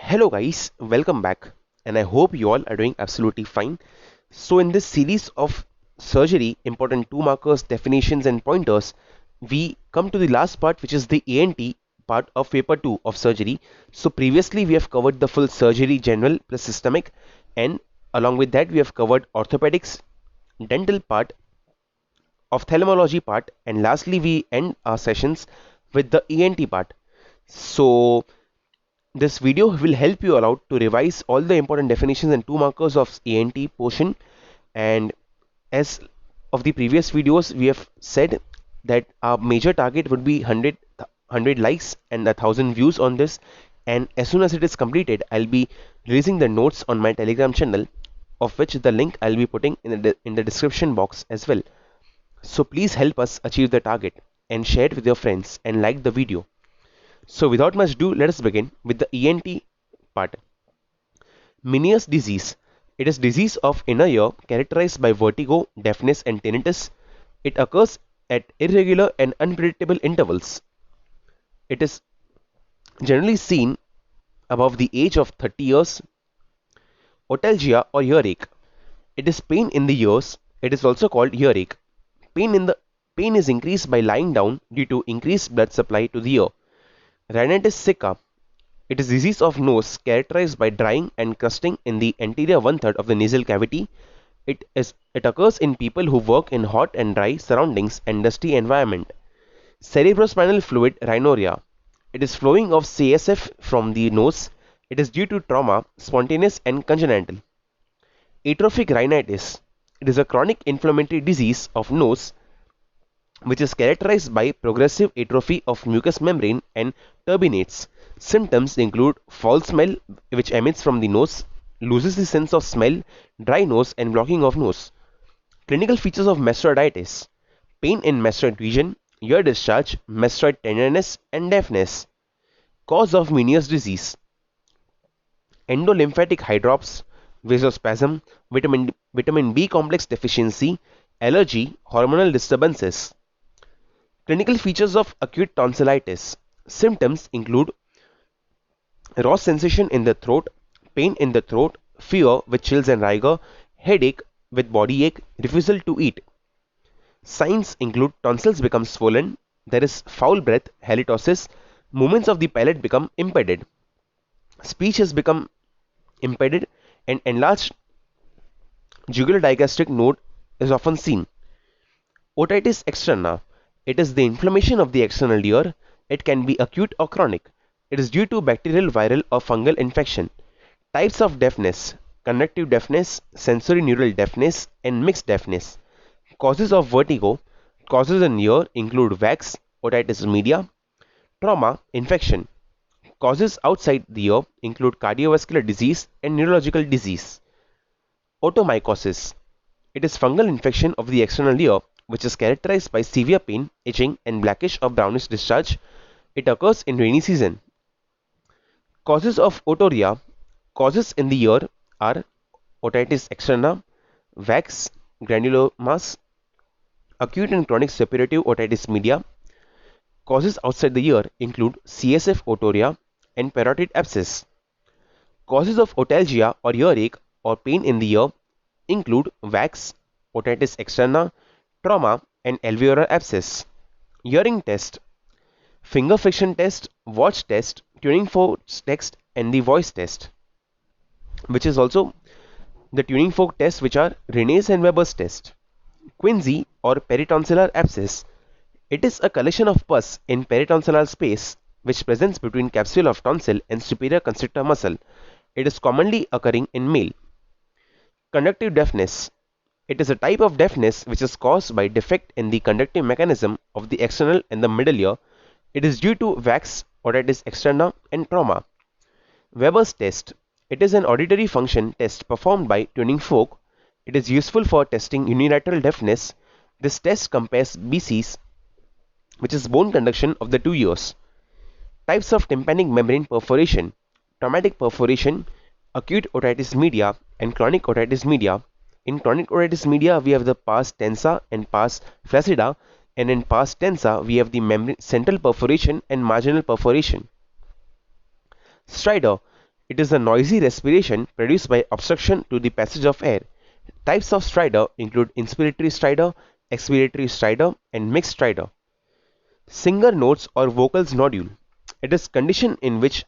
Hello guys, welcome back, and I hope you all are doing absolutely fine. So in this series of surgery, important two markers, definitions and pointers, we come to the last part, which is the ENT part of paper 2 of surgery. So previously we have covered the full surgery general plus systemic, and along with that we have covered orthopedics, dental part, ophthalmology part, and lastly we end our sessions with the ENT part. So this video will help you out to revise all the important definitions and two markers of ENT portion. And as of the previous videos, we have said that our major target would be 100 likes and 1,000 views on this. And as soon as it is completed, I'll be releasing the notes on my Telegram channel, of which the link I'll be putting in the description box as well. So please help us achieve the target and share it with your friends and like the video. So without much ado, let us begin with the ENT part. Meniere's disease. It is disease of inner ear characterized by vertigo, deafness and tinnitus. It occurs at irregular and unpredictable intervals. It is generally seen above the age of 30 years. Otalgia or earache. It is pain in the ears. It is also called earache. Pain is increased by lying down due to increased blood supply to the ear. Rhinitis sicca. It is disease of nose characterized by drying and crusting in the anterior one-third of the nasal cavity. It occurs in people who work in hot and dry surroundings and dusty environment. Cerebrospinal fluid rhinorrhea. It is flowing of CSF from the nose. It is due to trauma, spontaneous and congenital. Atrophic rhinitis. It is a chronic inflammatory disease of nose which is characterized by progressive atrophy of mucous membrane and turbinates. Symptoms include foul smell which emits from the nose, loses the sense of smell, dry nose and blocking of nose. Clinical features of mastoiditis: pain in mastoid region, ear discharge, mastoid tenderness and deafness. Cause of Meniere's disease: endolymphatic hydrops, vasospasm, vitamin B complex deficiency, allergy, hormonal disturbances. Clinical features of acute tonsillitis: symptoms include raw sensation in the throat, pain in the throat, fever with chills and rigor, headache with body ache, refusal to eat. Signs include tonsils become swollen, there is foul breath, halitosis, movements of the palate become impeded, speech has become impeded, and enlarged jugular digastric node is often seen. Otitis externa. It is the inflammation of the external ear. It can be acute or chronic. It is due to bacterial, viral or fungal infection. Types of deafness: conductive deafness, sensory neural deafness and mixed deafness. Causes of vertigo. Causes in ear include wax, otitis media, trauma, infection. Causes outside the ear include cardiovascular disease and neurological disease. Otomycosis. It is fungal infection of the external ear which is characterized by severe pain, itching and blackish or brownish discharge. It occurs in rainy season. Causes of otorrhea. Causes in the ear are otitis externa, wax, granulomas, acute and chronic suppurative otitis media. Causes outside the ear include CSF otorrhea and parotid abscess. Causes of otalgia or earache or pain in the ear include wax, otitis externa, trauma and alveolar abscess. Hearing test: finger friction test, watch test, tuning fork test and the voice test, which is also the tuning fork test, which are Rene's and Weber's test. Quinsy or peritonsillar abscess. It is a collection of pus in peritonsillar space which presents between capsule of tonsil and superior constrictor muscle. It is commonly occurring in male. Conductive deafness. It is a type of deafness which is caused by defect in the conductive mechanism of the external and the middle ear. It is due to wax, otitis externa and trauma. Weber's test. It is an auditory function test performed by tuning fork. It is useful for testing unilateral deafness. This test compares BCs, which is bone conduction of the two ears. Types of tympanic membrane perforation: traumatic perforation, acute otitis media and chronic otitis media. In chronic otitis media, we have the pars tensa and pars flaccida, and in pars tensa, we have the membrane central perforation and marginal perforation. Stridor. It is a noisy respiration produced by obstruction to the passage of air. Types of stridor include inspiratory stridor, expiratory stridor, and mixed stridor. Singer notes or vocals nodule. It is condition in which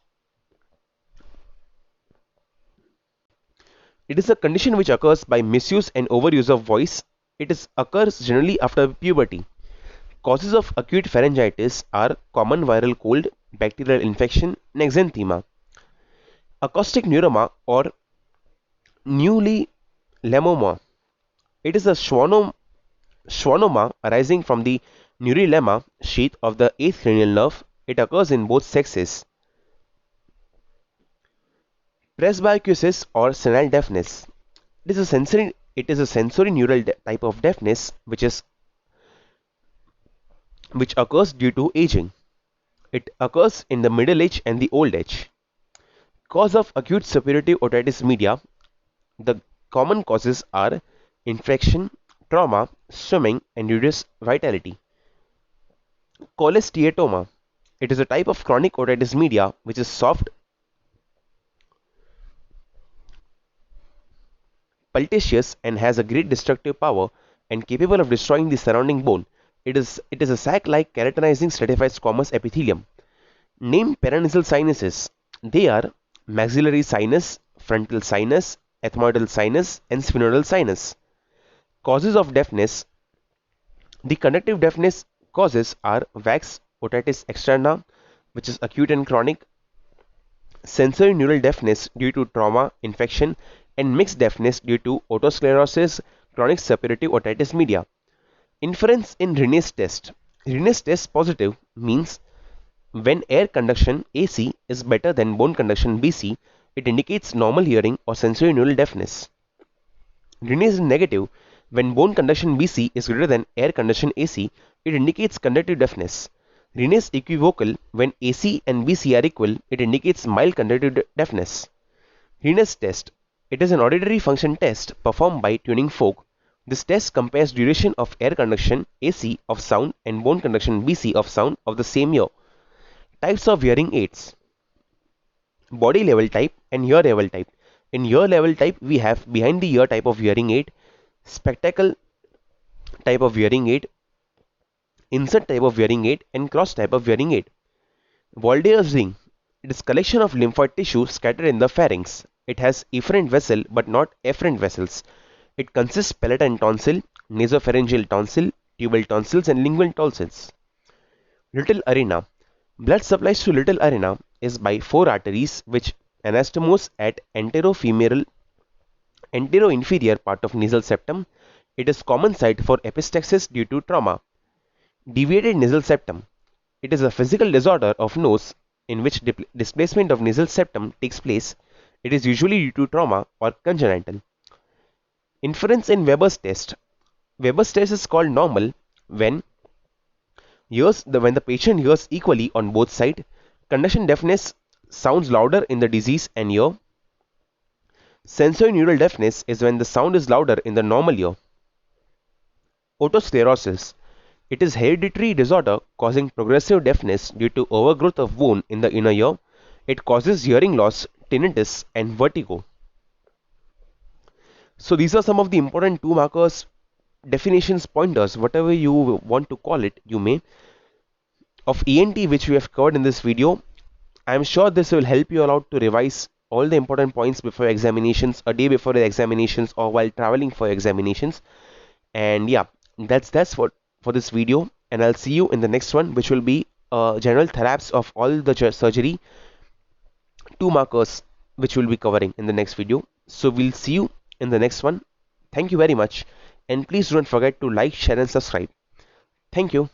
It is a condition which occurs by misuse and overuse of voice. Occurs generally after puberty. Causes of acute pharyngitis are common viral cold, bacterial infection, and exanthema. Acoustic neuroma or neurolemoma. It is a schwannoma arising from the neurolemma sheath of the eighth cranial nerve. It occurs in both sexes. Presbycusis or senile deafness. It is a sensory neural type of deafness which occurs due to aging. It occurs in the middle age and the old age. Cause of acute suppurative otitis media. The common causes are infection, trauma, swimming, and reduced vitality. Cholesteatoma. It is a type of chronic otitis media which is soft, pultaceous, and has a great destructive power and capable of destroying the surrounding bone. It is a sac-like keratinizing stratified squamous epithelium. Name paranasal sinuses. They are maxillary sinus, frontal sinus, ethmoidal sinus, and sphenoidal sinus. Causes of deafness. The conductive deafness causes are wax otitis externa, which is acute and chronic, sensory neural deafness due to trauma, infection, and mixed deafness due to otosclerosis, chronic suppurative otitis media. Inference in Rinne's test. Rinne's test positive means when air conduction AC is better than bone conduction BC, it indicates normal hearing or sensory neural deafness. Rinne's is negative when bone conduction BC is greater than air conduction AC, it indicates conductive deafness. Rinne's equivocal when AC and BC are equal, it indicates mild conductive deafness. Rinne's test. It is an auditory function test performed by tuning fork. This test compares duration of air conduction AC of sound and bone conduction BC of sound of the same ear. Types of hearing aids. Body level type and ear level type. In ear level type, we have behind the ear type of hearing aid, spectacle type of hearing aid, insert type of hearing aid, and cross type of hearing aid. Voldier's ring. It is collection of lymphoid tissue scattered in the pharynx. It has efferent vessel but not efferent vessels. It consists palatine tonsil, nasopharyngeal tonsil, tubal tonsils, and lingual tonsils. Little arena. Blood supplies to little arena is by four arteries which anastomose at antero-inferior part of nasal septum. It is common site for epistaxis due to trauma. Deviated nasal septum. It is a physical disorder of nose in which displacement of nasal septum takes place. It is usually due to trauma or congenital. Inference in Weber's test. Weber's test is called normal when the patient hears equally on both sides. Conduction deafness sounds louder in the disease and ear. Sensory neural deafness is when the sound is louder in the normal ear. Otosclerosis. It is hereditary disorder causing progressive deafness due to overgrowth of bone in the inner ear. It causes hearing loss, tinnitus, and vertigo. So these are some of the important 2 markers, definitions, pointers, whatever you want to call it, you may, of ENT which we have covered in this video. I am sure this will help you out to revise all the important points before examinations, a day before the examinations, or while traveling for examinations. And yeah, that's for this video, and I'll see you in the next one, which will be general theraps of all the surgery, 2 markers which we'll be covering in the next video. So we'll see you in the next one. Thank you very much, and please don't forget to like, share, and subscribe. Thank you.